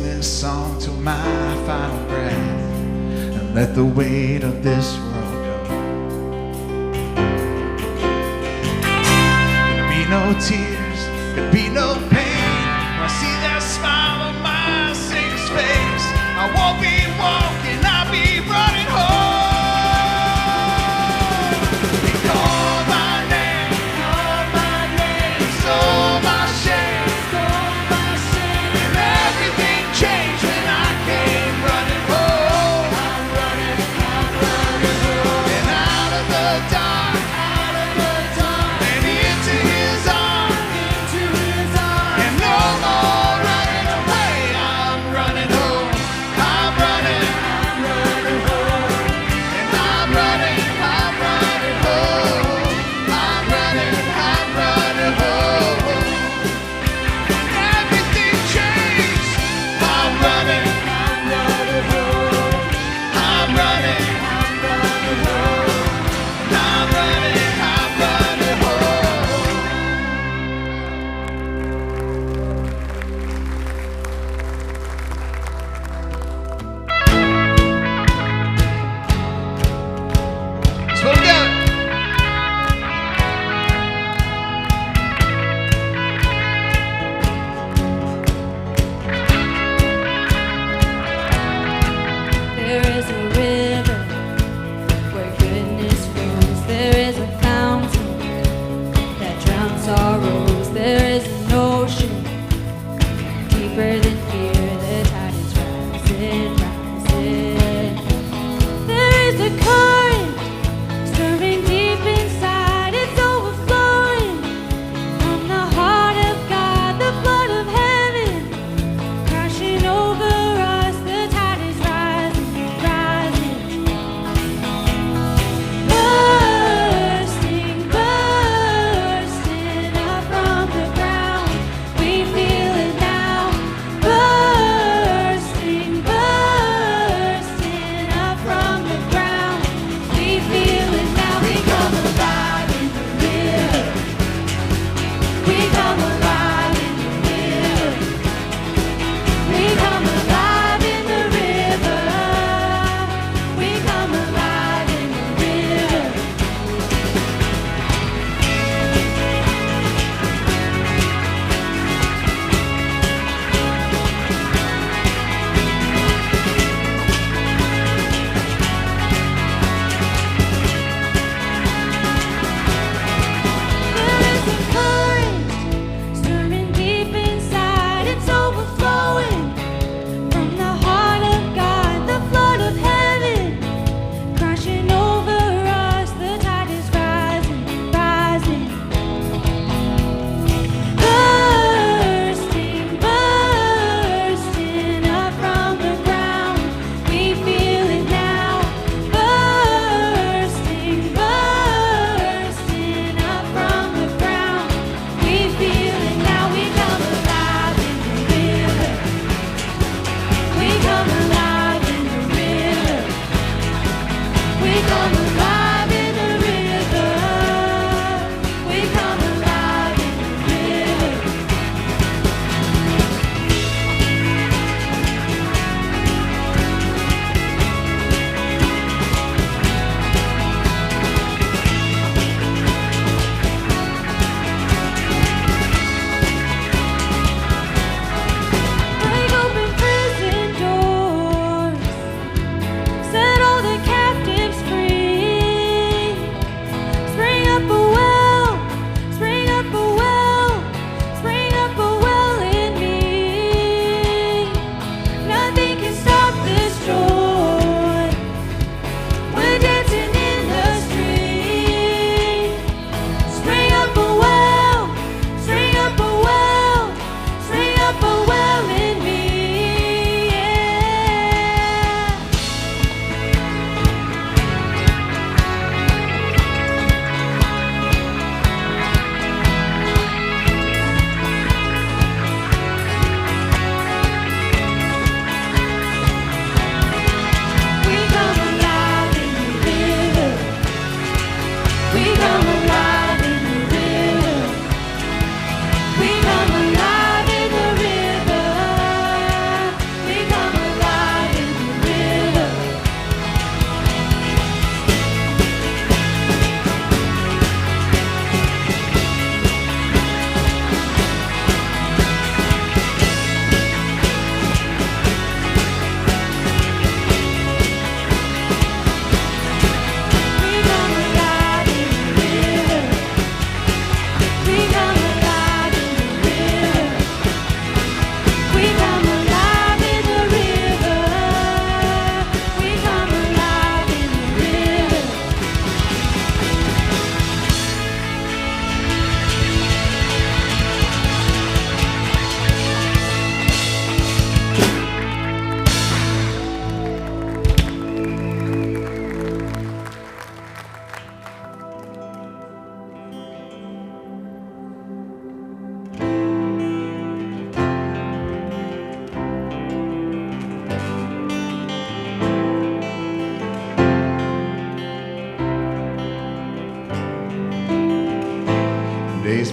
this song till my final breath and let the weight of this world go. There'll be no tears, there'll be no pain. When I see that smile on my Savior's face, I won't be walking, I'll be running home. He called my name, stole my shame, and everything changed when I came running home. And out of the dark, and into His arms, and no more running away.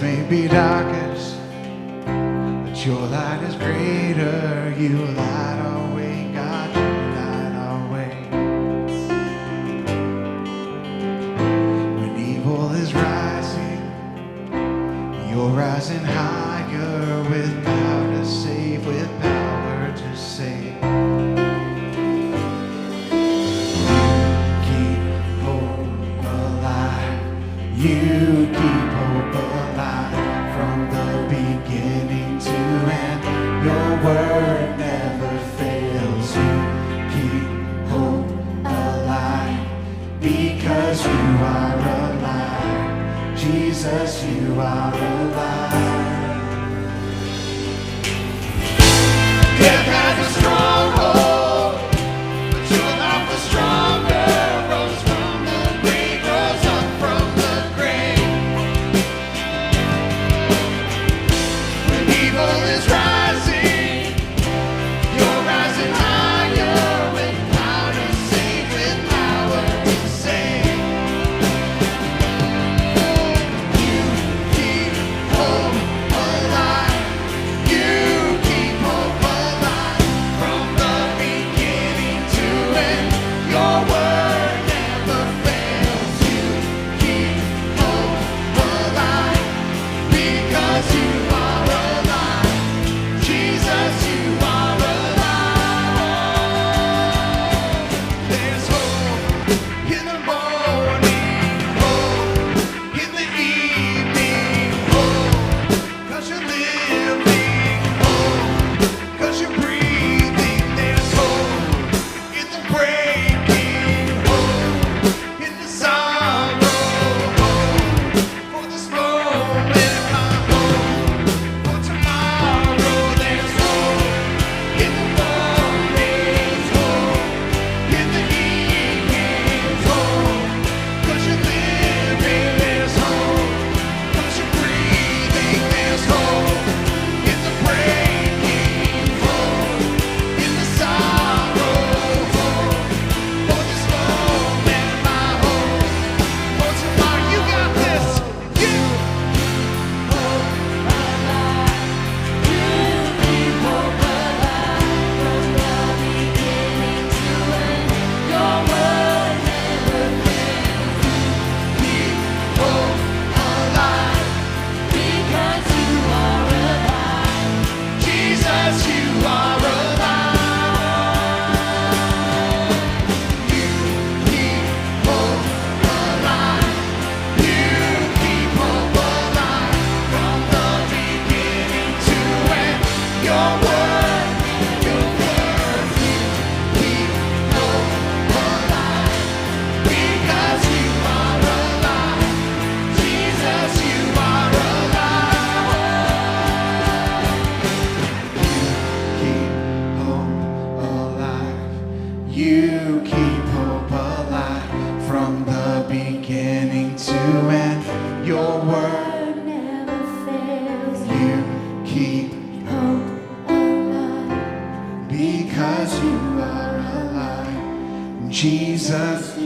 days may be darkest, but your light is greater. You light our way, God, you light our way. When evil is rising, you're rising higher with power to save, with power to save. You keep hope alive from the beginning to end. Your word never fails. You keep hope alive because you are alive. Jesus, you are alive. Death has a stronghold, but your life was stronger. Rose from the grave, rose up from the grave. When evil is rising, you're rising higher with power to save, with power to save. You keep hope alive. You keep hope alive from the beginning to end. Your word never fails. You keep hope alive because you are alive. Jesus, you are alive. There's hope in the morning, hope in the evening, hope 'cause you're living, hope 'cause you're breathing. There's hope in the breaking, hope in the sorrow, hope for this moment, my hope for tomorrow. There's hope in the mornings, hope in the evenings, hope 'cause you're living. There's hope 'cause you're breathing. There's hope in the breaking, hope in the sorrow, hope for this moment, my hope for tomorrow. You got this. You hope alive. You keep hope alive from the beginning to end. Your word never fails. Keep hope alive because you are alive. Jesus, you are alive. You keep hope alive. You keep hope alive from the beginning to end. Your word, you keep hope alive because you are alive. Jesus, you are alive. You keep hope alive from the beginning to end. Your word never fails. you keep Hope alive. because you are alive. Jesus.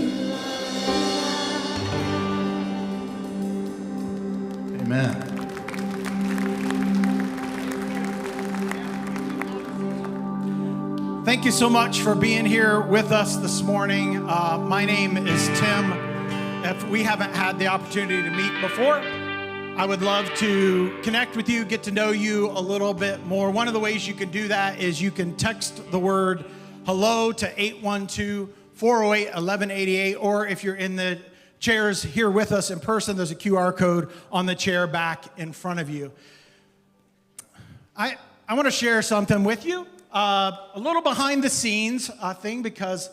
Amen. Thank you so much for being here with us this morning. My name is Tim. If we haven't had the opportunity to meet before, I would love to connect with you, get to know you a little bit more. One of the ways you can do that is you can text the word hello to 812-408-1188, or if you're in the chairs here with us in person, there's a QR code on the chair back in front of you. I want to share something with you. A little behind the scenes thing, because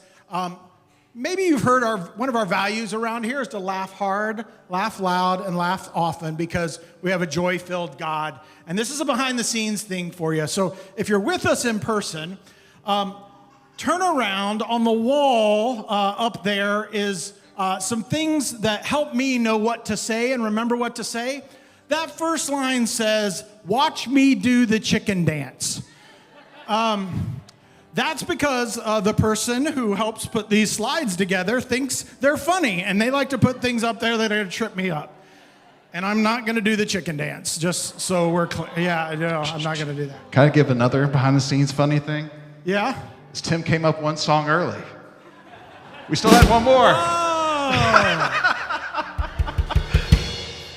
maybe you've heard one of our values around here is to laugh hard, laugh loud, and laugh often, because we have a joy-filled God. And this is a behind the scenes thing for you. So if you're with us in person, turn around. On the wall up there is some things that help me know what to say and remember what to say. That first line says, "Watch me do the chicken dance." That's because the person who helps put these slides together thinks they're funny, and they like to put things up there that are going to trip me up. And I'm not going to do the chicken dance, just so we're clear. Yeah, no, I'm not going to do that. Can I give another behind-the-scenes funny thing? Yeah? Is Tim came up one song early. We still had one more.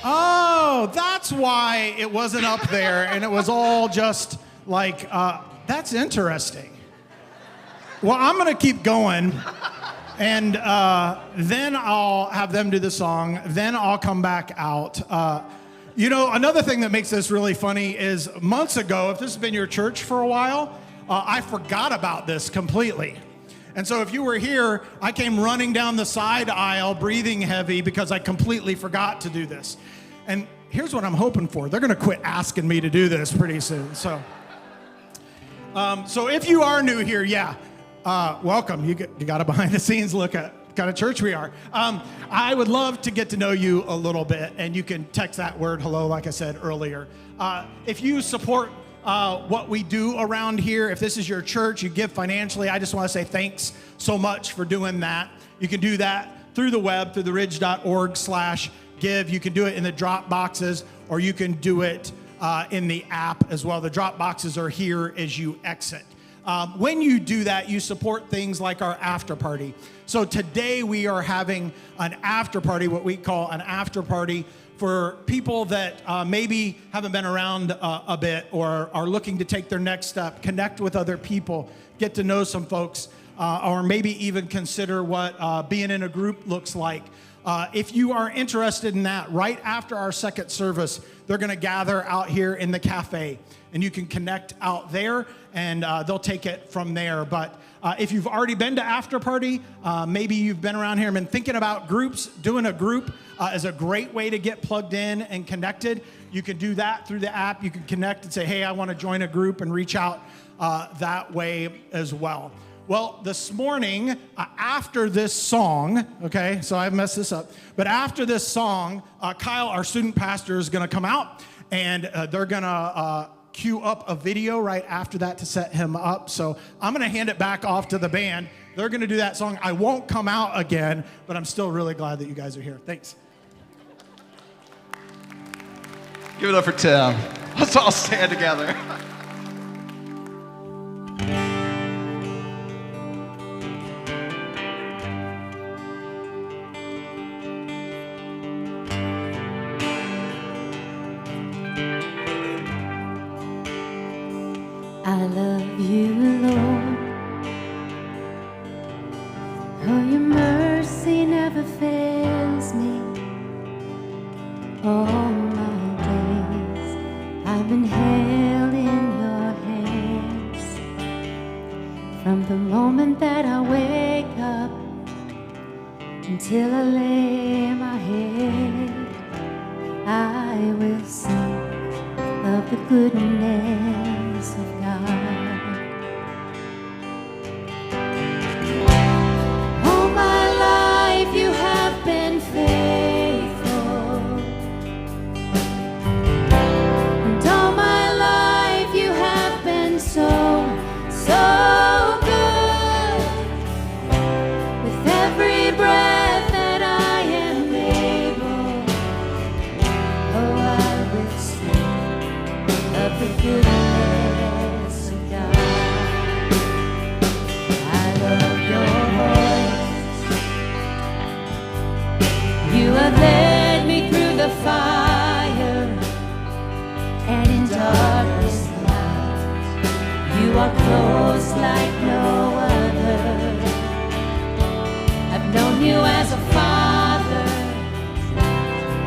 Oh, that's why it wasn't up there, and it was all just like, that's interesting. Well, I'm going to keep going, and then I'll have them do the song, then I'll come back out. Another thing that makes this really funny is months ago, if this has been your church for a while, I forgot about this completely. And so if you were here, I came running down the side aisle, breathing heavy, because I completely forgot to do this. And here's what I'm hoping for. They're going to quit asking me to do this pretty soon. So if you are new here, welcome. You got a behind-the-scenes look at kind of church we are. I would love to get to know you a little bit, and you can text that word hello, like I said earlier. If you support what we do around here, if this is your church, you give financially, I just want to say thanks so much for doing that. You can do that through the web, through theridge.org/give. You can do it in the drop boxes, or you can do it in the app as well. The drop boxes are here as you exit. When you do that, you support things like our after party. So today we are having an after party, what we call an after party for people that maybe haven't been around a bit or are looking to take their next step, connect with other people, get to know some folks, or maybe even consider what being in a group looks like. If you are interested in that, right after our second service, they're going to gather out here in the cafe, and you can connect out there, and they'll take it from there. But if you've already been to after party, maybe you've been around here and been thinking about groups, doing a group is a great way to get plugged in and connected. You can do that through the app. You can connect and say, hey, I want to join a group, and reach out that way as well. Well, this morning, after this song, okay, so I've messed this up, but after this song, Kyle, our student pastor, is going to come out, and they're going to cue up a video right after that to set him up. So I'm going to hand it back off to the band. They're going to do that song. I won't come out again, but I'm still really glad that you guys are here. Thanks. Give it up for Tim. Let's all stand together. I love you, Lord. Oh, your mercy never fails me. All my days I've been held in your hands. From the moment that I wake up until I lay my head, I will sing of the goodness of God. All my life you have been faithful, and all my life you have been so, so good. With every breath that I am able, oh, I will sing of the goodness of God. I love your voice. You have led me through the fire, and in darkest night, you are close like no other. I've known you as a father,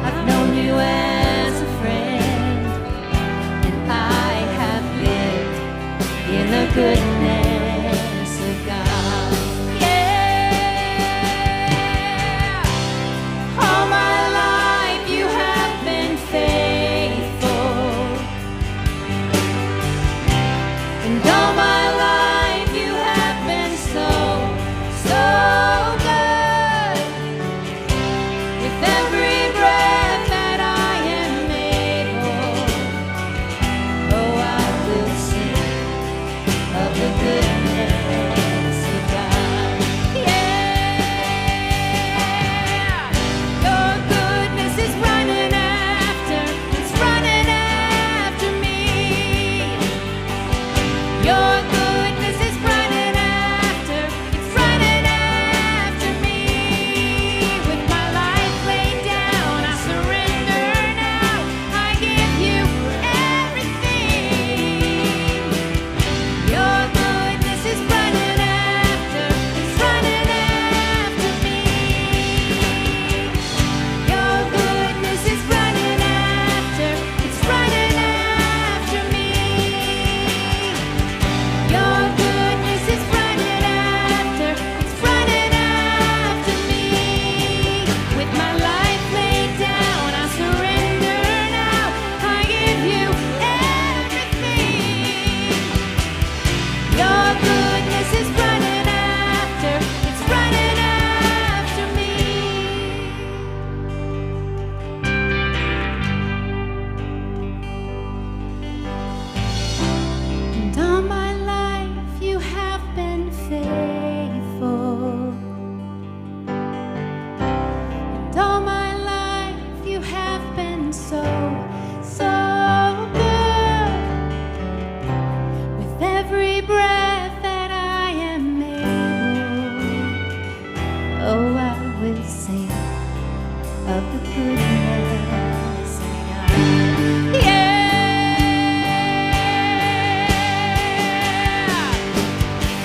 I've known you as a friend, and I have lived in the goodness of God. Yeah, all my life you have been faithful, and all my life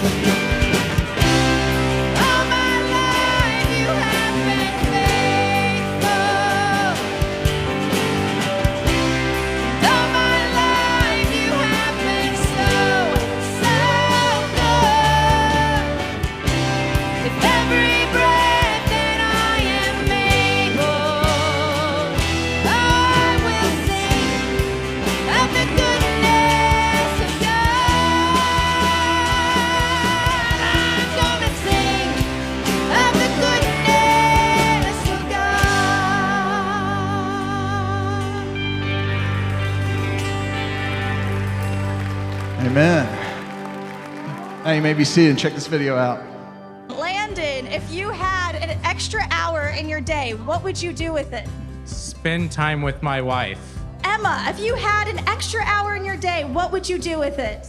All my life you have been faithful. All my life you have been so, so good. With every breath that I am able, I will sing of the goodness of God. I'm gonna sing of the goodness of God. Amen. Now you may be seated and check this video out. Landon, if you had an extra hour in your day, what would you do with it? Spend time with my wife. Emma, if you had an extra hour in your day, what would you do with it?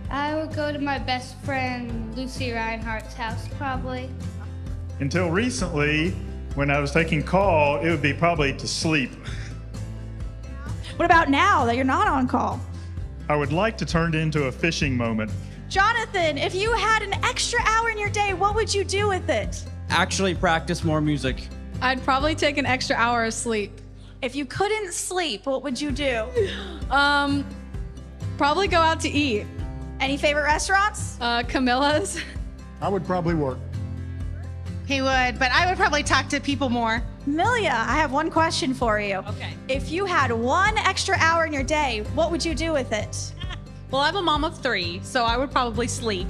I would go to my best friend Lucy Reinhardt's house, probably. Until recently, when I was taking call, it would be probably to sleep. What about now that you're not on call? I would like to turn it into a fishing moment. Jonathan, if you had an extra hour in your day, what would you do with it? Actually practice more music. I'd probably take an extra hour of sleep. If you couldn't sleep, what would you do? Probably go out to eat. Any favorite restaurants? Camilla's. I would probably work. He would, but I would probably talk to people more. Milia, I have one question for you. Okay. If you had one extra hour in your day, what would you do with it? Well, I'm a mom of 3, so I would probably sleep.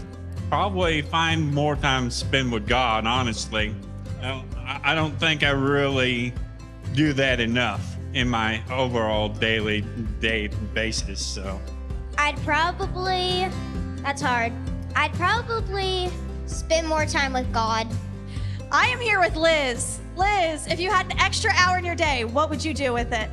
Probably find more time to spend with God, honestly. I don't think I really do that enough in my overall daily day basis, so. I'd probably, that's hard. I'd probably spend more time with God. I am here with Liz. Liz, if you had an extra hour in your day, what would you do with it?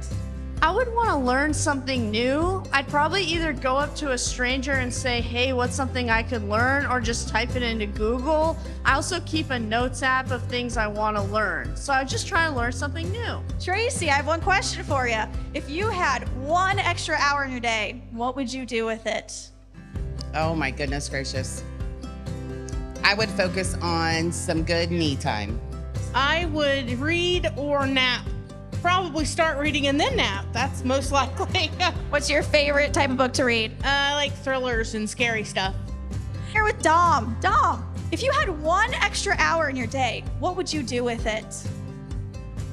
I would want to learn something new. I'd probably either go up to a stranger and say, hey, what's something I could learn, or just type it into Google. I also keep a notes app of things I want to learn. So I just try to learn something new. Tracy, I have one question for you. If you had one extra hour in your day, what would you do with it? Oh my goodness gracious. I would focus on some good me time. I would read or nap. Probably start reading and then nap. That's most likely. What's your favorite type of book to read? I like thrillers and scary stuff. Here with Dom. Dom, if you had one extra hour in your day, what would you do with it?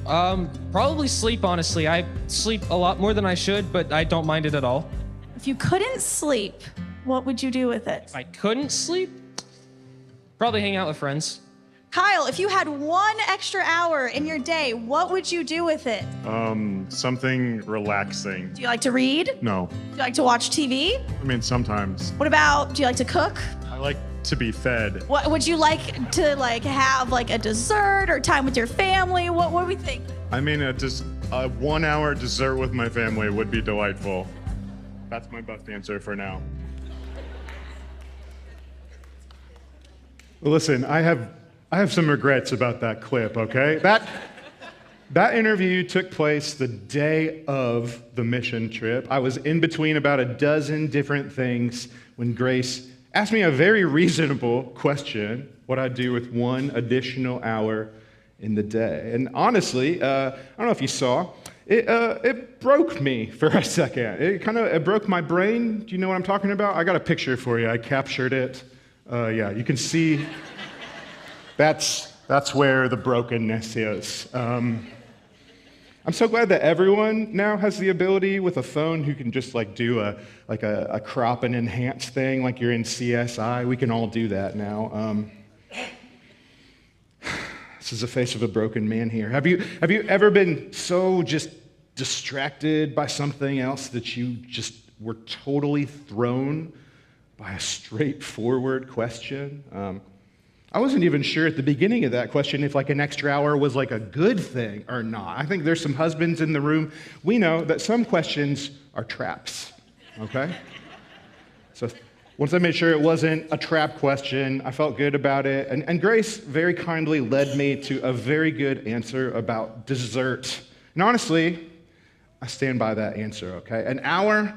Probably sleep, honestly. I sleep a lot more than I should, but I don't mind it at all. If you couldn't sleep, what would you do with it? If I couldn't sleep, probably hang out with friends. Kyle, if you had one extra hour in your day, what would you do with it? Something relaxing. Do you like to read? No. Do you like to watch TV? I mean, sometimes. What about, do you like to cook? I like to be fed. What would you like to have a dessert or time with your family? What do we think? I mean, just a 1 hour dessert with my family would be delightful. That's my best answer for now. Well, listen, I have some regrets about that clip, okay? That interview took place the day of the mission trip. I was in between about a dozen different things when Grace asked me a very reasonable question, what I'd do with one additional hour in the day. And honestly, I don't know if you saw, it broke me for a second. It broke my brain. Do you know what I'm talking about? I got a picture for you. I captured it. Yeah, you can see that's where the brokenness is. I'm so glad that everyone now has the ability with a phone who can just do a crop and enhance thing like you're in CSI. We can all do that now. This is the face of a broken man here. Have you ever been so just distracted by something else that you just were totally thrown by a straightforward question? I wasn't even sure at the beginning of that question if an extra hour was a good thing or not. I think there's some husbands in the room. We know that some questions are traps, okay? So once I made sure it wasn't a trap question, I felt good about it. And Grace very kindly led me to a very good answer about dessert. And honestly, I stand by that answer, okay? An hour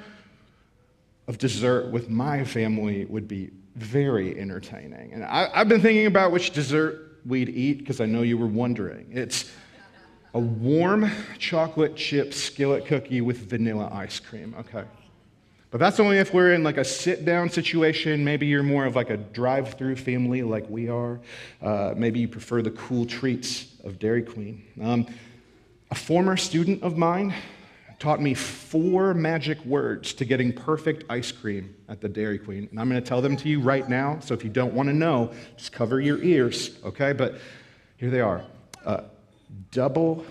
of dessert with my family would be very entertaining. And I've been thinking about which dessert we'd eat because I know you were wondering. It's a warm chocolate chip skillet cookie with vanilla ice cream, okay? But that's only if we're in like a sit-down situation. Maybe you're more of like a drive-through family like we are. Maybe you prefer the cool treats of Dairy Queen. A former student of mine taught me 4 magic words to getting perfect ice cream at the Dairy Queen. And I'm going to tell them to you right now. So if you don't want to know, just cover your ears, okay? But here they are. Double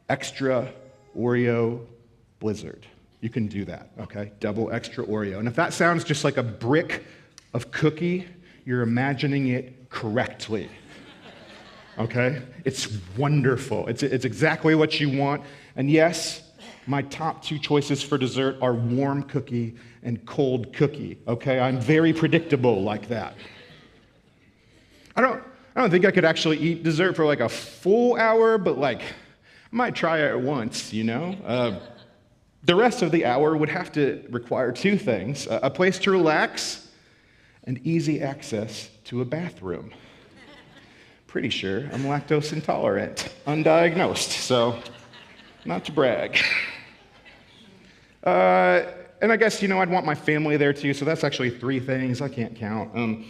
extra Oreo Blizzard. You can do that, okay? Double extra Oreo. And if that sounds just like a brick of cookie, you're imagining it correctly, okay? It's wonderful. It's exactly what you want. And yes, my top 2 choices for dessert are warm cookie and cold cookie, okay? I'm very predictable like that. I don't think I could actually eat dessert for like a full hour, but like, I might try it once, you know? The rest of the hour would have to require 2 things, a place to relax and easy access to a bathroom. Pretty sure I'm lactose intolerant, undiagnosed, so not to brag. And I guess, you know, I'd want my family there too, so that's actually 3 things. I can't count.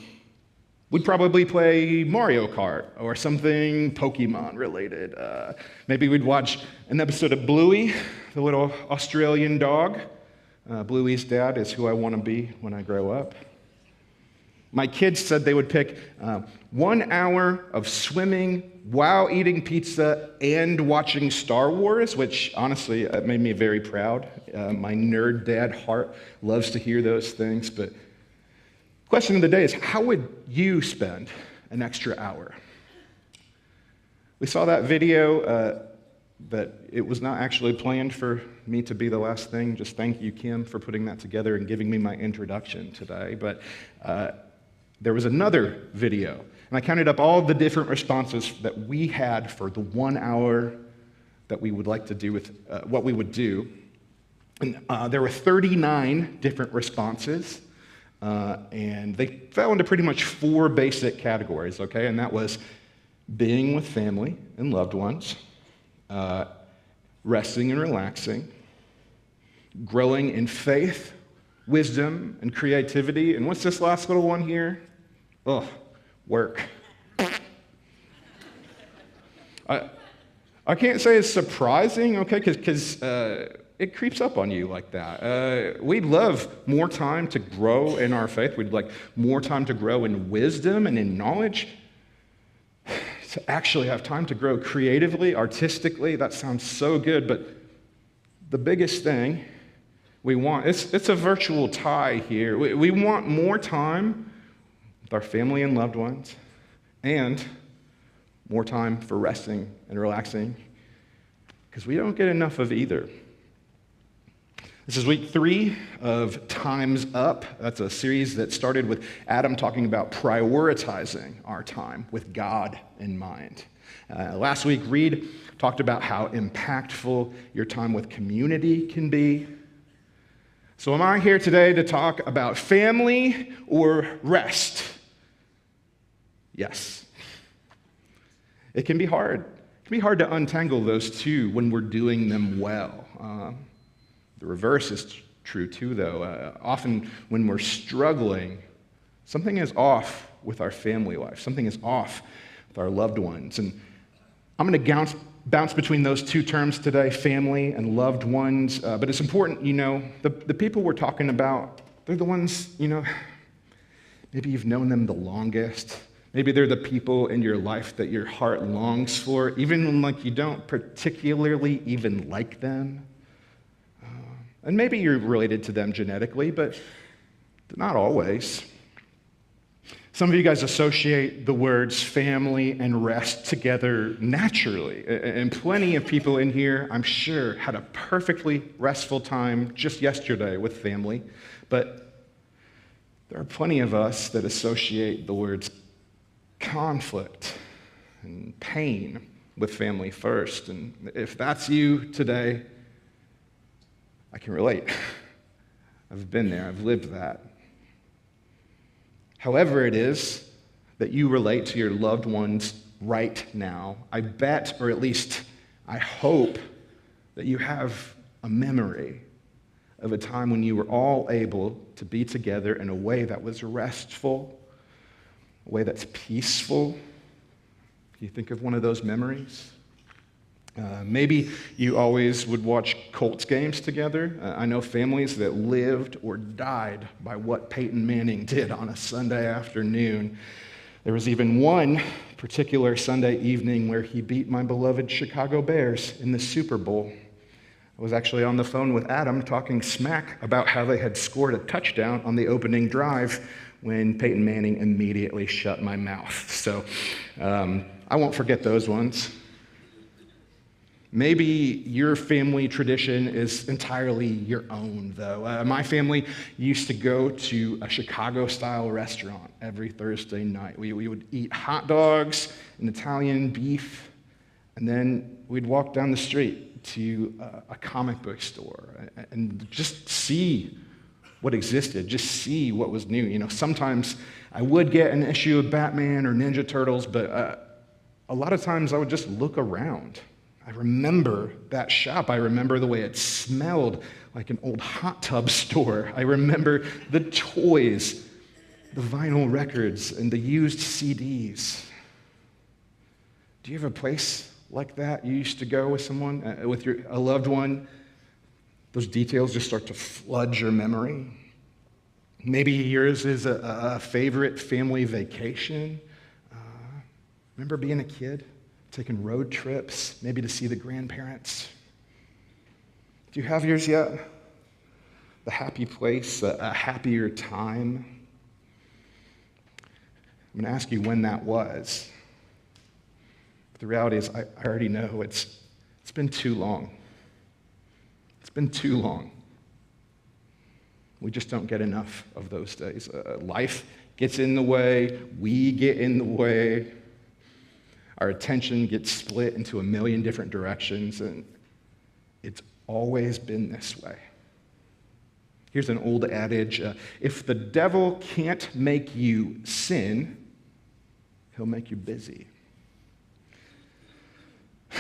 We'd probably play Mario Kart or something Pokemon related. Maybe we'd watch an episode of Bluey, the little Australian dog. Bluey's dad is who I want to be when I grow up. My kids said they would pick 1 hour of swimming while eating pizza and watching Star Wars, which honestly made me very proud. My nerd dad heart loves to hear those things, but question of the day is, how would you spend an extra hour? We saw that video that it was not actually planned for me to be the last thing. Just thank you, Kim, for putting that together and giving me my introduction today. But there was another video, and I counted up all the different responses that we had for the 1 hour that we would like to do with what we would do. And there were 39 different responses. And they fell into pretty much 4 basic categories, okay? And that was being with family and loved ones, resting and relaxing, growing in faith, wisdom, and creativity. And what's this last little one here? Oh, work. I can't say it's surprising, okay, because it creeps up on you like that. We'd love more time to grow in our faith. We'd like more time to grow in wisdom and in knowledge. To actually have time to grow creatively, artistically, that sounds so good, but the biggest thing we want, it's a virtual tie here. We want more time with our family and loved ones, and more time for resting and relaxing, because we don't get enough of either. This is week 3 of Time's Up. That's a series that started with Adam talking about prioritizing our time with God in mind. Last week, Reed talked about how impactful your time with community can be. So am I here today to talk about family or rest? Yes. It can be hard. It can be hard to untangle those 2 when we're doing them well. The reverse is true too, though. Often when we're struggling, something is off with our family life. Something is off with our loved ones. And I'm going to bounce between those 2 terms today, family and loved ones. But it's important, you know, the people we're talking about, they're the ones, you know, maybe you've known them the longest. Maybe they're the people in your life that your heart longs for, even when like you don't particularly even like them. And maybe you're related to them genetically, but not always. Some of you guys associate the words family and rest together naturally. And plenty of people in here, I'm sure, had a perfectly restful time just yesterday with family. But there are plenty of us that associate the words conflict and pain with family first. And if that's you today, I can relate. I've been there. I've lived that. However it is that you relate to your loved ones right now, I bet, or at least I hope, that you have a memory of a time when you were all able to be together in a way that was restful, a way that's peaceful. Can you think of one of those memories? Maybe you always would watch Colts games together. I know families that lived or died by what Peyton Manning did on a Sunday afternoon. There was even one particular Sunday evening where he beat my beloved Chicago Bears in the Super Bowl. I was actually on the phone with Adam talking smack about how they had scored a touchdown on the opening drive when Peyton Manning immediately shut my mouth. So I won't forget those ones. Maybe your family tradition is entirely your own, though. My family used to go to a Chicago-style restaurant every Thursday night. We would eat hot dogs and Italian beef, and then we'd walk down the street to a comic book store and just see what existed, just see what was new. You know, sometimes I would get an issue of Batman or Ninja Turtles, but a lot of times I would just look around. I remember that shop. I remember the way it smelled like an old hot tub store. I remember the toys, the vinyl records, and the used CDs. Do you have a place like that you used to go with someone, with a loved one? Those details just start to flood your memory. Maybe yours is a favorite family vacation. Remember being a kid? Taking road trips, maybe to see the grandparents. Do you have yours yet? The happy place, a happier time. I'm going to ask you when that was. But the reality is, I already know it's been too long. It's been too long. We just don't get enough of those days. Life gets in the way, we get in the way. Our attention gets split into a million different directions, and it's always been this way. Here's an old adage, if the devil can't make you sin, he'll make you busy.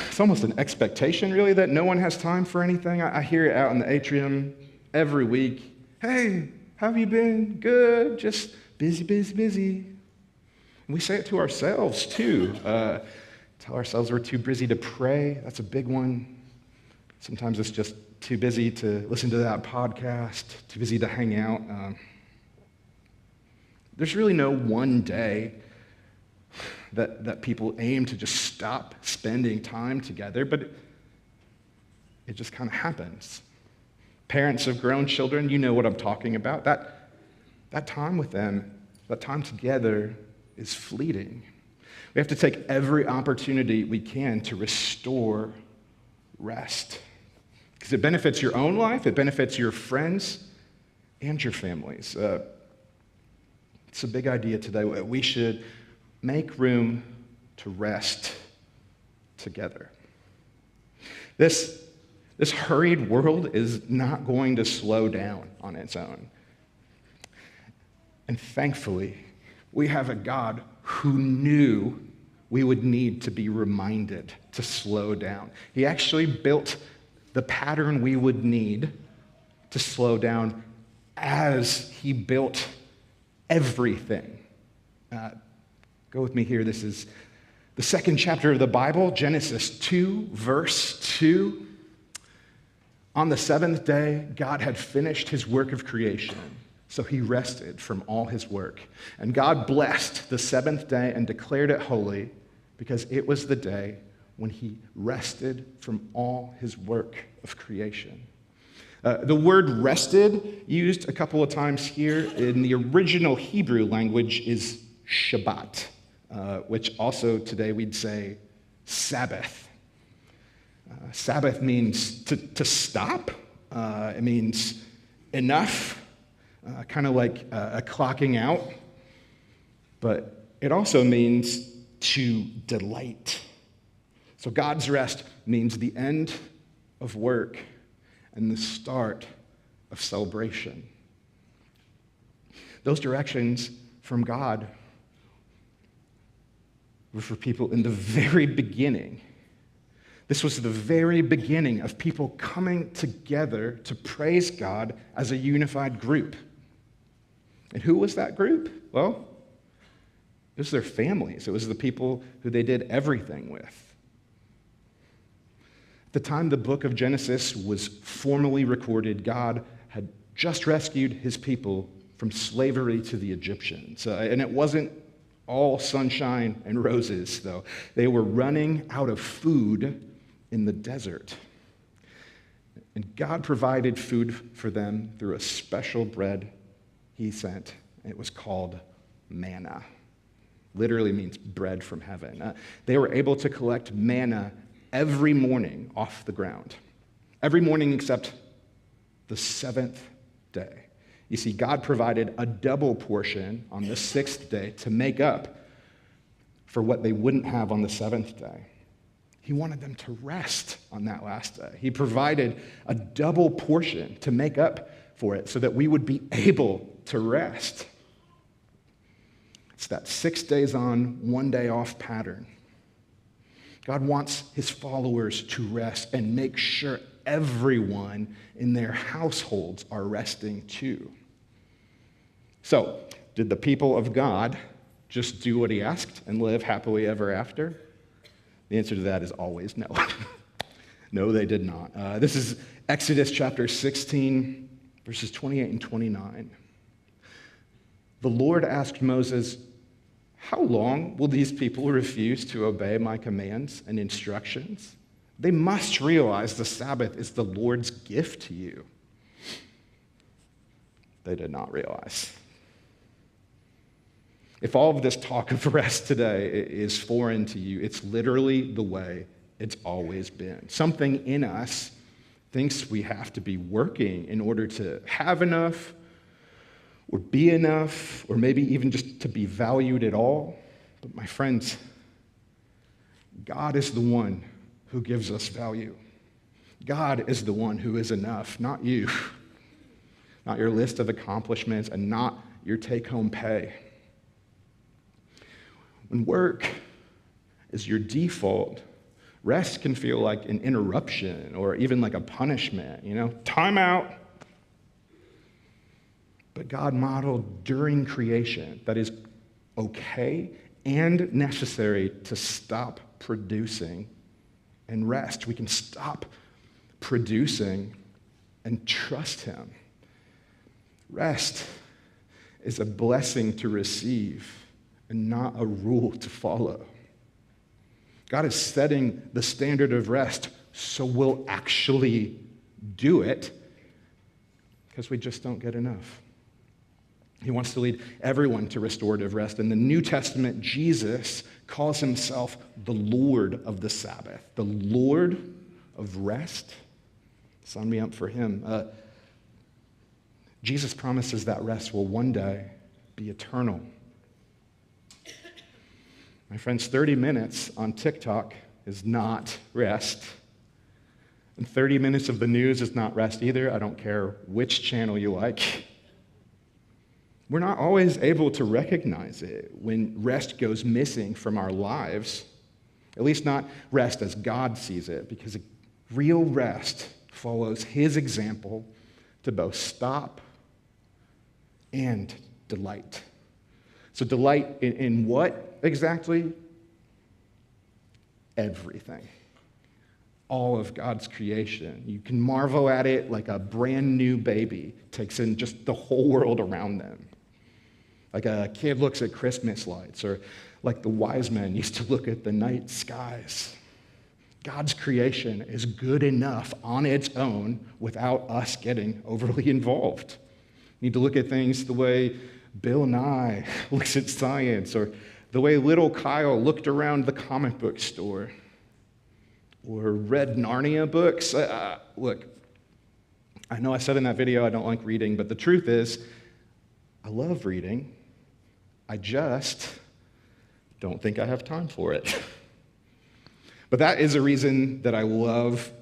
It's almost an expectation, really, that no one has time for anything. I hear it out in the atrium every week. Hey, how have you been? Good, just busy, busy, busy. And we say it to ourselves, too. Tell ourselves we're too busy to pray. That's a big one. Sometimes it's just too busy to listen to that podcast, too busy to hang out. There's really no one day that people aim to just stop spending time together, but it just kind of happens. Parents of grown children, you know what I'm talking about. That time with them, that time together, is fleeting. We have to take every opportunity we can to restore rest. Because it benefits your own life, it benefits your friends and your families. It's a big idea today. We should make room to rest together. This hurried world is not going to slow down on its own. And thankfully, we have a God who knew we would need to be reminded to slow down. He actually built the pattern we would need to slow down as he built everything. Go with me here. This is the second chapter of the Bible, Genesis 2, verse 2. On the seventh day, God had finished his work of creation. So he rested from all his work. And God blessed the seventh day and declared it holy because it was the day when he rested from all his work of creation. The word rested, used a couple of times here in the original Hebrew language, is Shabbat, which also today we'd say Sabbath. Sabbath means to stop. It means enough. Kind of like a clocking out, but it also means to delight. So God's rest means the end of work and the start of celebration. Those directions from God were for people in the very beginning. This was the very beginning of people coming together to praise God as a unified group. And who was that group? Well, it was their families. It was the people who they did everything with. At the time the book of Genesis was formally recorded, God had just rescued his people from slavery to the Egyptians. And it wasn't all sunshine and roses, though. They were running out of food in the desert. And God provided food for them through a special bread he sent. It was called manna. Literally means bread from heaven. They were able to collect manna every morning off the ground. Every morning except the seventh day. You see, God provided a double portion on the sixth day to make up for what they wouldn't have on the seventh day. He wanted them to rest on that last day. He provided a double portion to make up for it so that we would be able to rest. It's that 6 days on, 1 day off pattern. God wants his followers to rest and make sure everyone in their households are resting too. So, did the people of God just do what he asked and live happily ever after? The answer to that is always no. No, they did not. This is Exodus chapter 16, verses 28 and 29. The Lord asked Moses, "How long will these people refuse to obey my commands and instructions? They must realize the Sabbath is the Lord's gift to you." They did not realize. If all of this talk of rest today is foreign to you, it's literally the way it's always been. Something in us thinks we have to be working in order to have enough, or be enough, or maybe even just to be valued at all. But my friends, God is the one who gives us value. God is the one who is enough, not you. Not your list of accomplishments and not your take-home pay. When work is your default, rest can feel like an interruption or even like a punishment, time out. But God modeled during creation that is okay and necessary to stop producing and rest. We can stop producing and trust him. Rest is a blessing to receive and not a rule to follow. God is setting the standard of rest so we'll actually do it because we just don't get enough. He wants to lead everyone to restorative rest. In the New Testament, Jesus calls himself the Lord of the Sabbath, the Lord of rest. Sign me up for him. Jesus promises that rest will one day be eternal. My friends, 30 minutes on TikTok is not rest. And 30 minutes of the news is not rest either. I don't care which channel you like. We're not always able to recognize it when rest goes missing from our lives, at least not rest as God sees it, because real rest follows his example to both stop and delight. So delight in what exactly? Everything. All of God's creation. You can marvel at it like a brand new baby takes in just the whole world around them. Like a kid looks at Christmas lights, or like the wise men used to look at the night skies. God's creation is good enough on its own without us getting overly involved. You need to look at things the way Bill Nye looks at science, or the way little Kyle looked around the comic book store, or read Narnia books. Look, I know I said in that video I don't like reading, but the truth is, I love reading. I just don't think I have time for it. But that is a reason that I love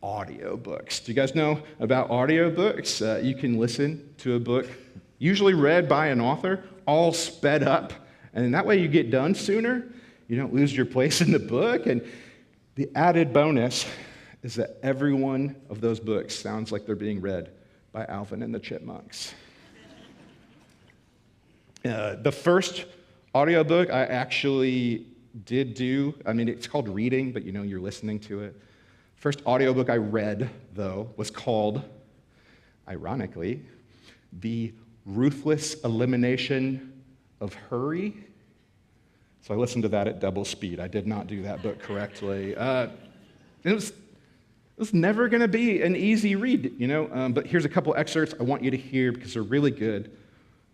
audiobooks. Do you guys know about audiobooks? You can listen to a book, usually read by an author, all sped up. And that way you get done sooner. You don't lose your place in the book. And the added bonus is that every one of those books sounds like they're being read by Alvin and the Chipmunks. The first audiobook I actually did do, it's called reading, but you're listening to it. First audiobook I read, though, was called, ironically, The Ruthless Elimination of Hurry. So I listened to that at double speed. I did not do that book correctly. It was never going to be an easy read, but here's a couple excerpts I want you to hear because they're really good.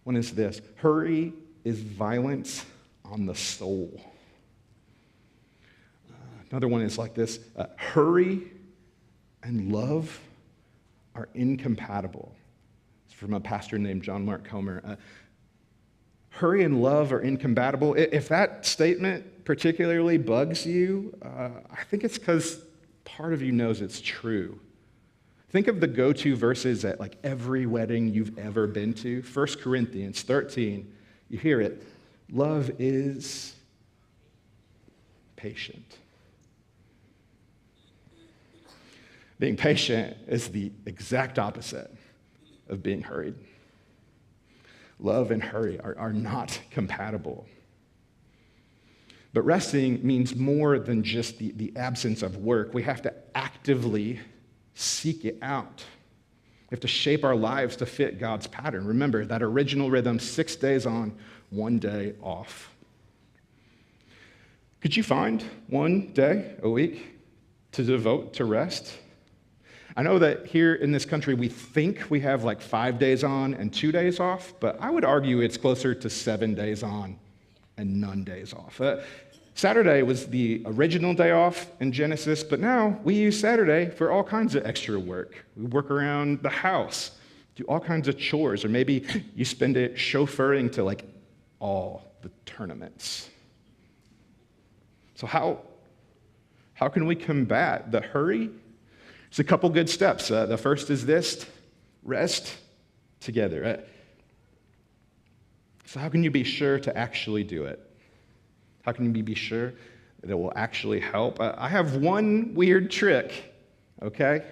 One is this: hurry is violence on the soul. Another one is like this: hurry and love are incompatible. It's from a pastor named John Mark Comer. Hurry and love are incompatible. If that statement particularly bugs you, I think it's because part of you knows it's true. Think of the go-to verses at like every wedding you've ever been to. 1 Corinthians 13, you hear it. Love is patient. Being patient is the exact opposite of being hurried. Love and hurry are not compatible. But resting means more than just the absence of work. We have to actively seek it out. We have to shape our lives to fit God's pattern. Remember that original rhythm, 6 days on, 1 day off. Could you find 1 day a week to devote to rest? I know that here in this country, we think we have like 5 days on and 2 days off, but I would argue it's closer to 7 days on and none days off. Saturday was the original day off in Genesis, but now we use Saturday for all kinds of extra work. We work around the house, do all kinds of chores, or maybe you spend it chauffeuring to like all the tournaments. So how can we combat the hurry? There's a couple good steps. The first is this: rest together. So how can you be sure to actually do it? How can you be sure that it will actually help? I have one weird trick, okay?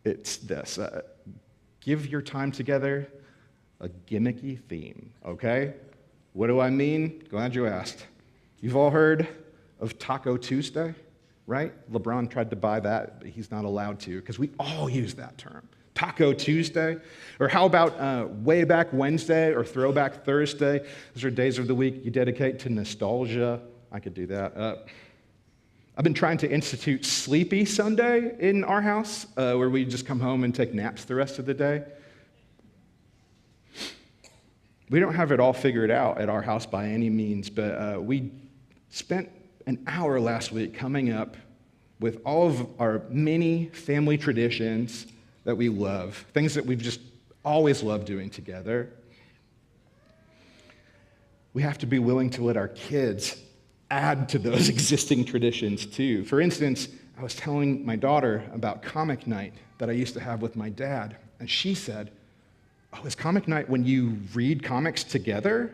It's this. Give your time together a gimmicky theme, okay? What do I mean? Glad you asked. You've all heard of Taco Tuesday, right? LeBron tried to buy that, but he's not allowed to because we all use that term. Taco Tuesday? Or how about Way Back Wednesday or Throwback Thursday? Those are days of the week you dedicate to nostalgia. I could do that. I've been trying to institute Sleepy Sunday in our house, where we just come home and take naps the rest of the day. We don't have it all figured out at our house by any means, but we spent an hour last week coming up with all of our many family traditions that we love, things that we've just always loved doing together. We have to be willing to let our kids add to those existing traditions too. For instance, I was telling my daughter about comic night that I used to have with my dad, and she said, "Oh, is comic night when you read comics together?"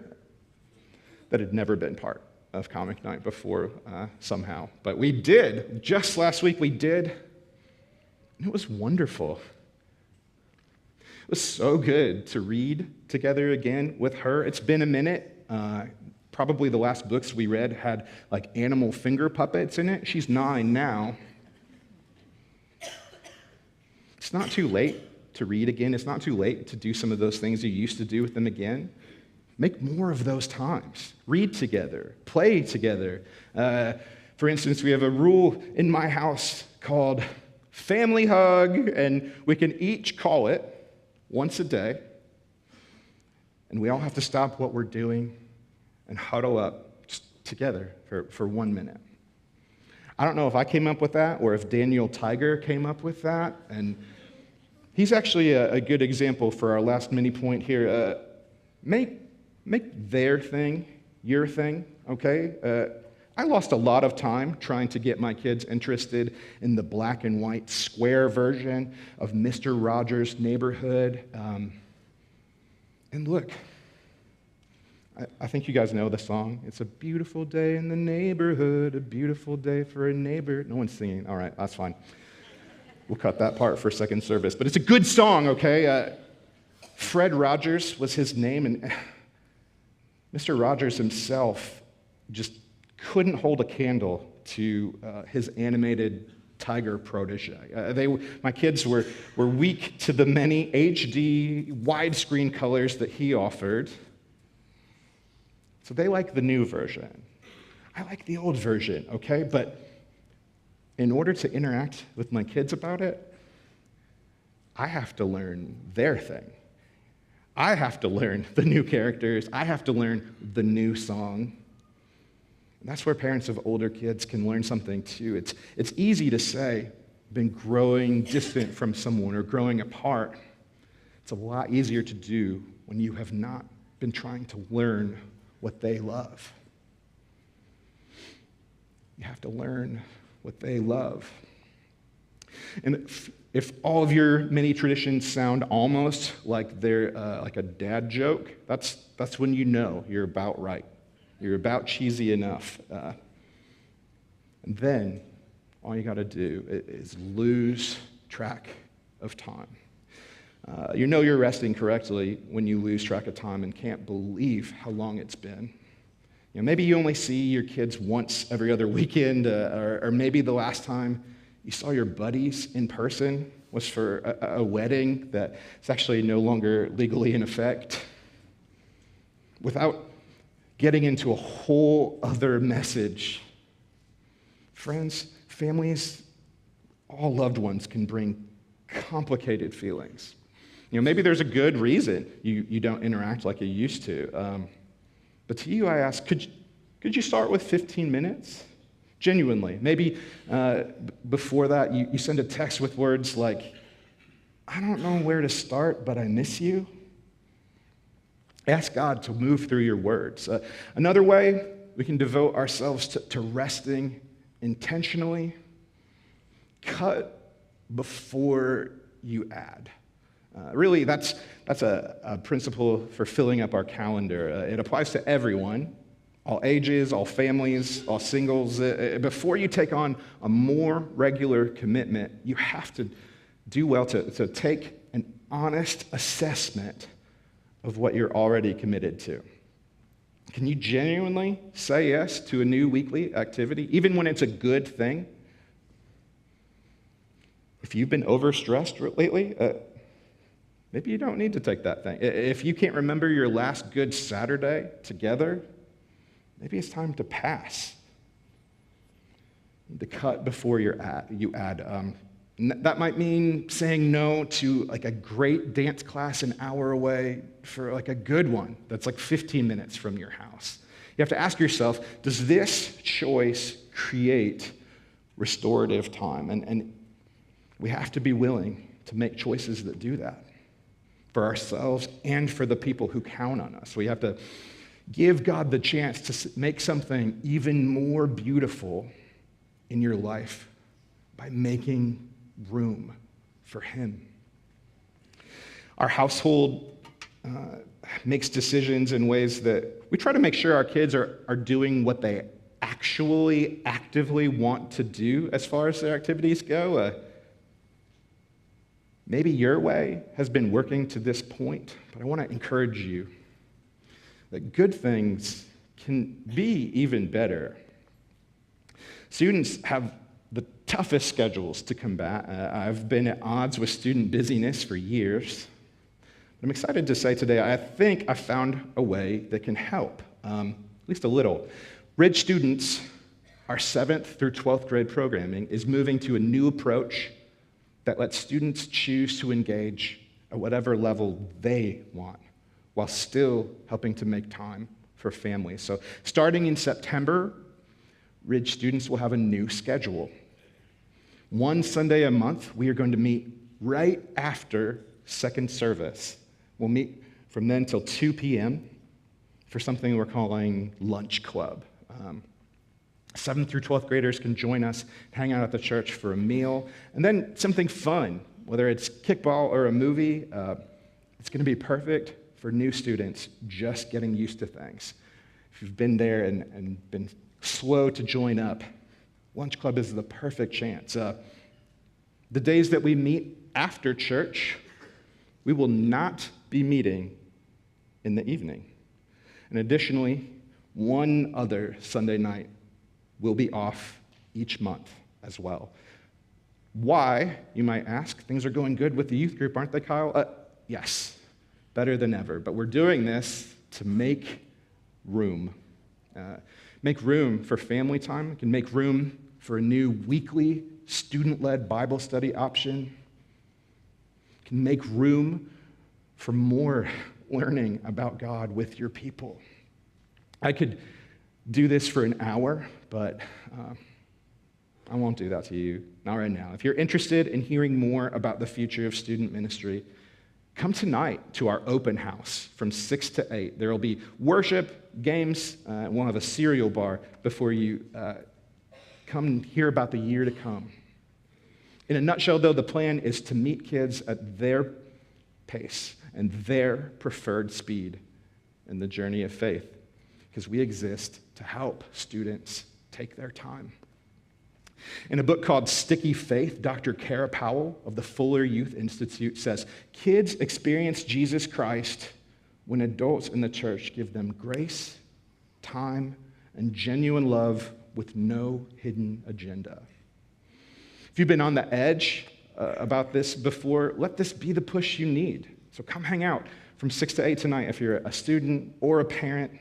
That had never been part of comic night before somehow. But we did. Just last week we did. And it was wonderful. It was so good to read together again with her. It's been a minute. Probably the last books we read had like animal finger puppets in it. She's 9 now. It's not too late to read again. It's not too late to do some of those things you used to do with them again. Make more of those times. Read together. Play together. For instance, we have a rule in my house called family hug, and we can each call it once a day. And we all have to stop what we're doing and huddle up together for 1 minute. I don't know if I came up with that or if Daniel Tiger came up with that. And he's actually a good example for our last mini point here. Make their thing your thing, okay? I lost a lot of time trying to get my kids interested in the black and white square version of Mr. Rogers' Neighborhood. And look, I think you guys know the song. It's a beautiful day in the neighborhood, a beautiful day for a neighbor. No one's singing. All right, that's fine. We'll cut that part for second service. But it's a good song, okay? Fred Rogers was his name, and Mr. Rogers himself just couldn't hold a candle to his animated tiger protege. My kids were weak to the many HD widescreen colors that he offered. So they like the new version. I like the old version, okay? But in order to interact with my kids about it, I have to learn their thing. I have to learn the new characters. I have to learn the new song. And that's where parents of older kids can learn something too. It's easy to say, been growing distant from someone or growing apart. It's a lot easier to do when you have not been trying to learn what they love. You have to learn what they love. And if all of your mini traditions sound almost like they're like a dad joke, that's when you know you're about right. You're about cheesy enough. And then all you got to do is lose track of time. You know you're resting correctly when you lose track of time and can't believe how long it's been. You know, maybe you only see your kids once every other weekend, or maybe the last time you saw your buddies in person was for a wedding that's actually no longer legally in effect. Without getting into a whole other message, friends, families, all loved ones can bring complicated feelings. You know, maybe there's a good reason you don't interact like you used to. But to you, I ask, could you start with 15 minutes? Genuinely. Maybe before that, you send a text with words like, I don't know where to start, but I miss you. Ask God to move through your words. Another way we can devote ourselves to resting intentionally, cut before you add. Really, that's a principle for filling up our calendar. It applies to everyone, all ages, all families, all singles. Before you take on a more regular commitment, you have to do well to take an honest assessment of what you're already committed to. Can you genuinely say yes to a new weekly activity, even when it's a good thing? If you've been overstressed lately, maybe you don't need to take that thing. If you can't remember your last good Saturday together, maybe it's time to pass. To cut before you add. That might mean saying no to like a great dance class an hour away for like a good one that's like 15 minutes from your house. You have to ask yourself, does this choice create restorative time? And we have to be willing to make choices that do that for ourselves and for the people who count on us. We have to give God the chance to make something even more beautiful in your life by making room for Him. Our household makes decisions in ways that we try to make sure our kids are doing what they actually actively want to do as far as their activities go. Maybe your way has been working to this point, but I want to encourage you that good things can be even better. Students have the toughest schedules to combat. I've been at odds with student busyness for years. I'm excited to say today, I think I found a way that can help, at least a little. Ridge students, our 7th through 12th grade programming, is moving to a new approach that lets students choose to engage at whatever level they want, while still helping to make time for families. So starting in September, Ridge students will have a new schedule. One Sunday a month, we are going to meet right after second service. We'll meet from then till 2 p.m. for something we're calling Lunch Club. 7th through 12th graders can join us, hang out at the church for a meal, and then something fun, whether it's kickball or a movie. It's going to be perfect for new students just getting used to things. If you've been there and been slow to join up, Lunch Club is the perfect chance. The days that we meet after church, we will not be meeting in the evening. And additionally, one other Sunday night will be off each month as well. Why, you might ask? Things are going good with the youth group, aren't they, Kyle? Yes, better than ever. But we're doing this to make room. Make room for family time. It can make room for a new weekly student-led Bible study option. It can make room for more learning about God with your people. I could do this for an hour, but I won't do that to you, not right now. If you're interested in hearing more about the future of student ministry, come tonight to our open house from 6 to 8. There will be worship, games, and we'll have a cereal bar before you come and hear about the year to come. In a nutshell, though, the plan is to meet kids at their pace and their preferred speed in the journey of faith, because we exist to help students take their time. In a book called Sticky Faith, Dr. Kara Powell of the Fuller Youth Institute says, kids experience Jesus Christ when adults in the church give them grace, time, and genuine love with no hidden agenda. If you've been on the edge about this before, let this be the push you need. So come hang out from 6 to 8 tonight if you're a student or a parent.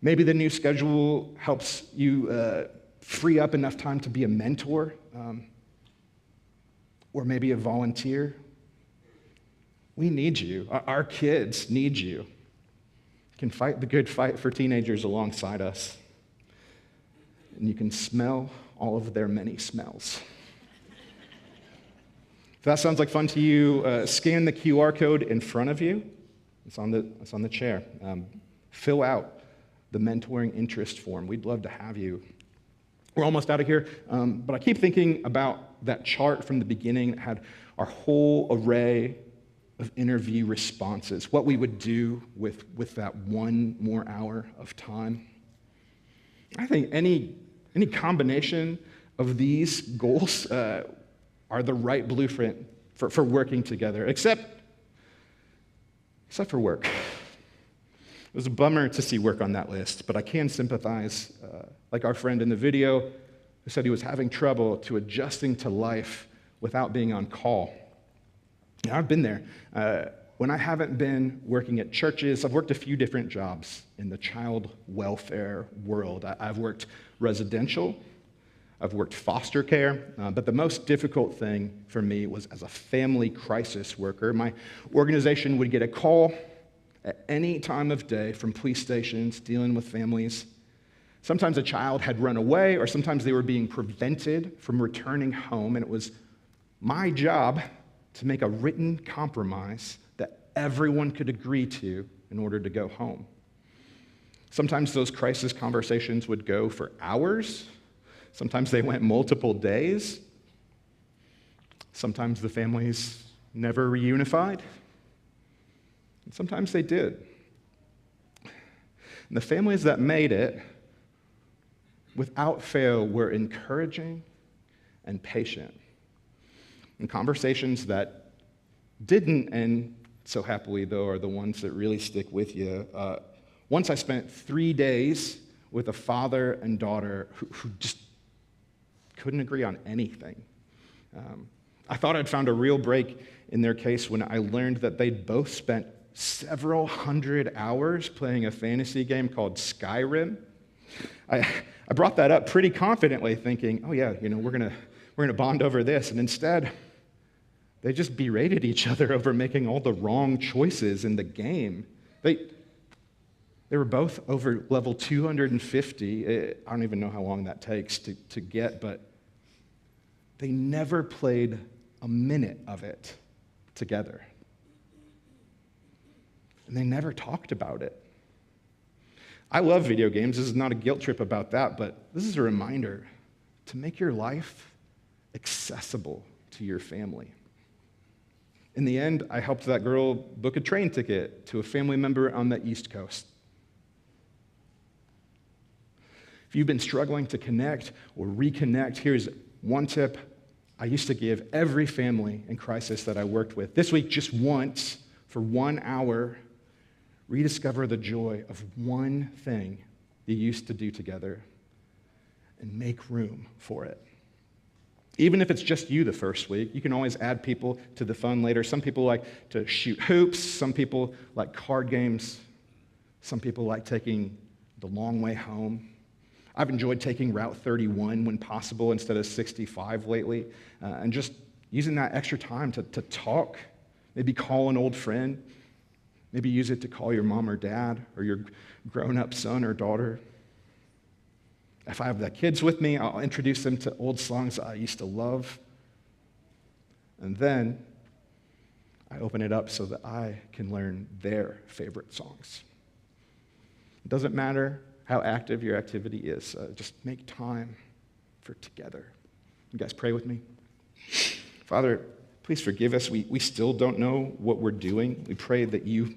Maybe the new schedule helps you free up enough time to be a mentor, or maybe a volunteer. We need you. Our kids need you. You can fight the good fight for teenagers alongside us. And you can smell all of their many smells. If that sounds like fun to you, scan the QR code in front of you. It's on the chair. Fill out the mentoring interest form. We'd love to have you. We're almost out of here, but I keep thinking about that chart from the beginning that had our whole array of interview responses, what we would do with that one more hour of time. I think any combination of these goals are the right blueprint for working together, except for work. It was a bummer to see work on that list, but I can sympathize, like our friend in the video who said he was having trouble to adjusting to life without being on call. Now, I've been there. When I haven't been working at churches, I've worked a few different jobs in the child welfare world. I've worked residential, I've worked foster care, but the most difficult thing for me was as a family crisis worker. My organization would get a call at any time of day from police stations dealing with families. Sometimes a child had run away, or sometimes they were being prevented from returning home, and it was my job to make a written compromise that everyone could agree to in order to go home. Sometimes those crisis conversations would go for hours. Sometimes they went multiple days. Sometimes the families never reunified. And sometimes they did. And the families that made it, without fail, were encouraging and patient. And conversations that didn't end so happily, though, are the ones that really stick with you. Once I spent 3 days with a father and daughter who just couldn't agree on anything. I thought I'd found a real break in their case when I learned that they'd both spent several hundred hours playing a fantasy game called Skyrim. I brought that up pretty confidently, thinking, oh yeah, we're gonna bond over this, and instead, they just berated each other over making all the wrong choices in the game. They were both over level 250. I don't even know how long that takes to get, but they never played a minute of it together. And they never talked about it. I love video games. This is not a guilt trip about that, but this is a reminder to make your life accessible to your family. In the end, I helped that girl book a train ticket to a family member on the East Coast. If you've been struggling to connect or reconnect, here's one tip I used to give every family in crisis that I worked with. This week, just once, for 1 hour, rediscover the joy of one thing you used to do together and make room for it. Even if it's just you the first week, you can always add people to the fun later. Some people like to shoot hoops. Some people like card games. Some people like taking the long way home. I've enjoyed taking Route 31 when possible instead of 65 lately, and just using that extra time to talk, maybe call an old friend, maybe use it to call your mom or dad or your grown-up son or daughter. If I have the kids with me, I'll introduce them to old songs I used to love. And then I open it up so that I can learn their favorite songs. It doesn't matter how active your activity is, just make time for together. You guys pray with me? Father, please forgive us. We still don't know what we're doing. We pray that you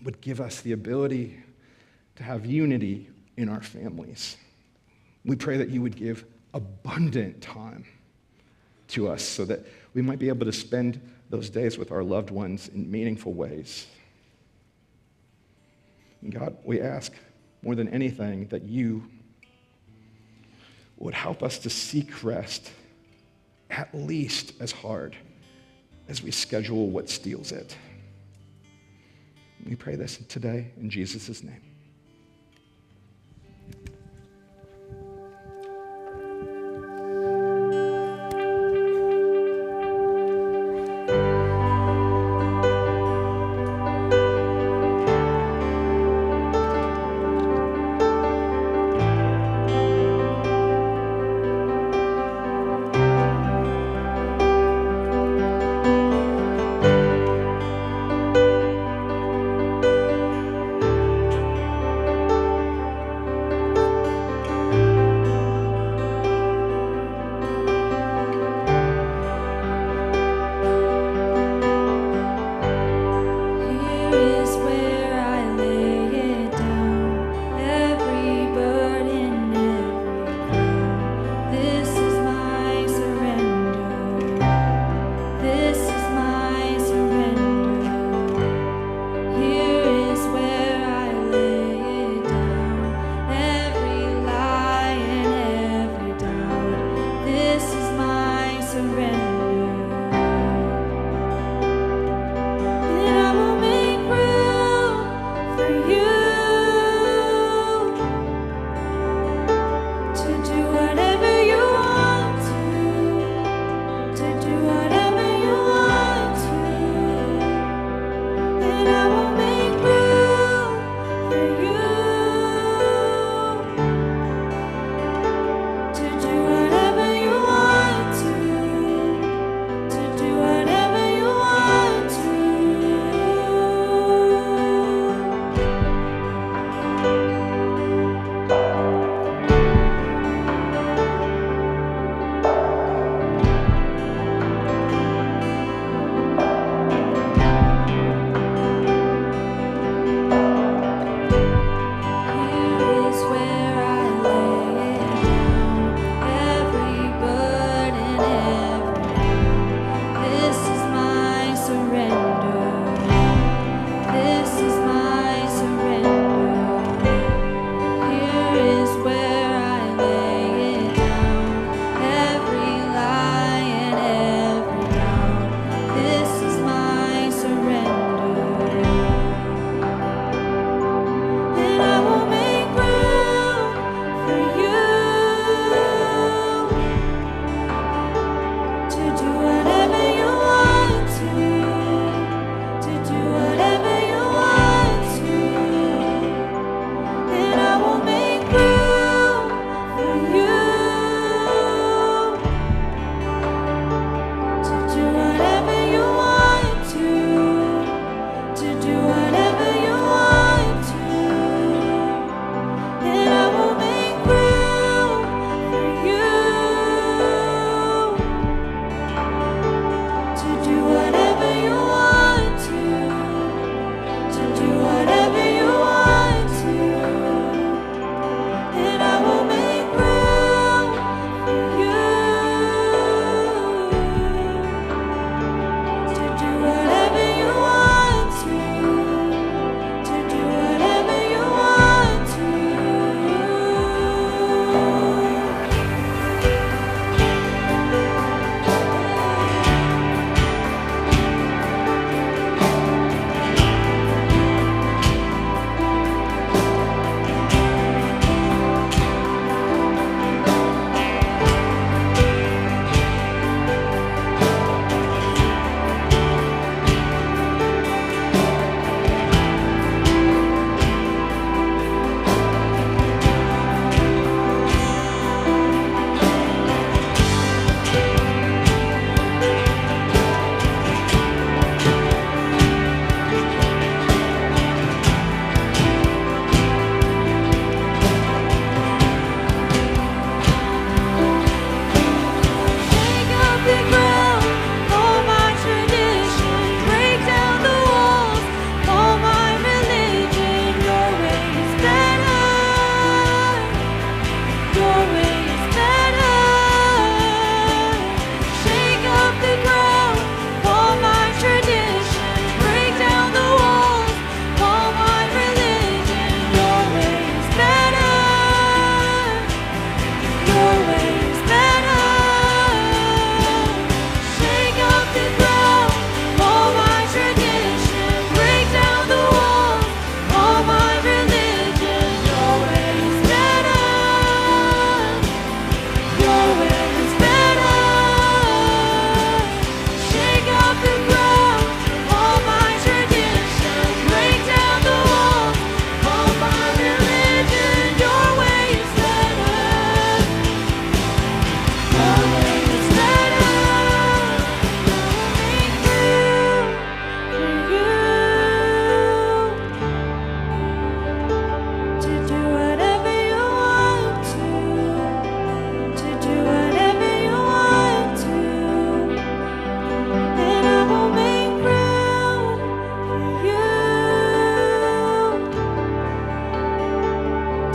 would give us the ability to have unity in our families. We pray that you would give abundant time to us so that we might be able to spend those days with our loved ones in meaningful ways. And God, we ask more than anything that you would help us to seek rest at least as hard as we schedule what steals it. We pray this today in Jesus' name.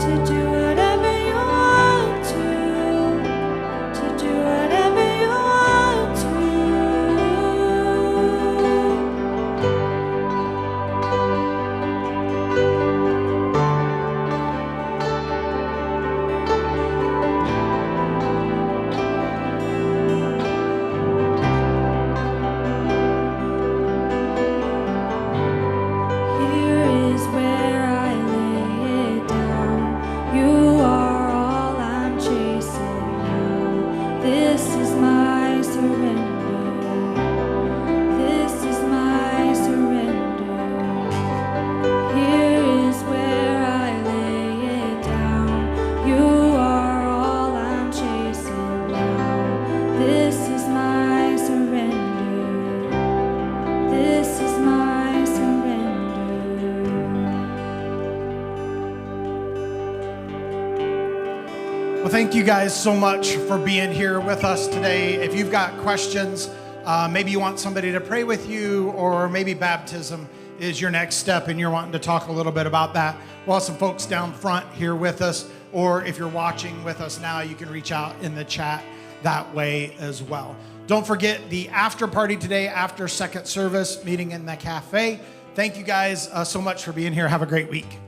to do whatever you want to do whatever you want to. Here is where I lay it down. You are all I'm chasing now. This is my surrender. This is my surrender. Here is where I lay it down. You are all I'm chasing now. This is my surrender. This is my surrender. Well, thank you guys so much for being here with us today. If you've got questions, maybe you want somebody to pray with you, or maybe baptism is your next step and you're wanting to talk a little bit about that, we'll have some folks down front here with us, or if you're watching with us now, you can reach out in the chat that way as well. Don't forget the after party today after second service, meeting in the cafe. Thank you guys so much for being here. Have a great week.